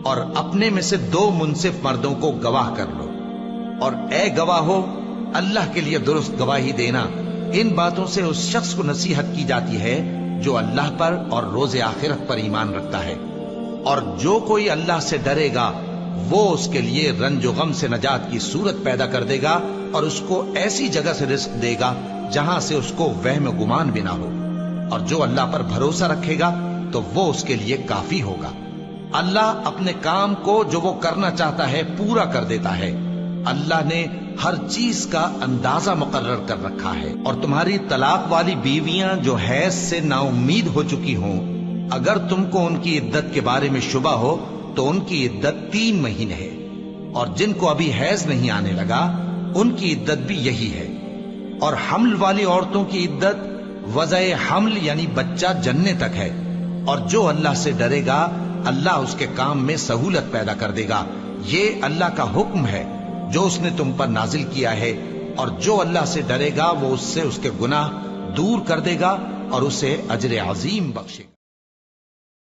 اور اپنے میں سے 2 منصف مردوں کو گواہ کر لو، اور اے گواہو اللہ کے لیے درست گواہی دینا۔ ان باتوں سے اس شخص کو نصیحت کی جاتی ہے جو اللہ پر اور روز آخرت پر ایمان رکھتا ہے، اور جو کوئی اللہ سے ڈرے گا وہ اس کے لیے رنج و غم سے نجات کی صورت پیدا کر دے گا، اور اس کو ایسی جگہ سے رزق دے گا جہاں سے اس کو وہم و گمان بھی نہ ہو، اور جو اللہ پر بھروسہ رکھے گا تو وہ اس کے لیے کافی ہوگا۔ اللہ اپنے کام کو جو وہ کرنا چاہتا ہے پورا کر دیتا ہے۔ اللہ نے ہر چیز کا اندازہ مقرر کر رکھا ہے۔ اور تمہاری طلاق والی بیویاں جو حیض سے نا امید ہو چکی ہوں، اگر تم کو ان کی عدت کے بارے میں شبہ ہو تو ان کی عدت 3 مہینے ہے، اور جن کو ابھی حیض نہیں آنے لگا ان کی عدت بھی یہی ہے۔ اور حمل والی عورتوں کی عدت وضع حمل یعنی بچہ جننے تک ہے، اور جو اللہ سے ڈرے گا اللہ اس کے کام میں سہولت پیدا کر دے گا۔ یہ اللہ کا حکم ہے جو اس نے تم پر نازل کیا ہے، اور جو اللہ سے ڈرے گا وہ اس سے اس کے گناہ دور کر دے گا اور اسے اجر عظیم بخشے گا۔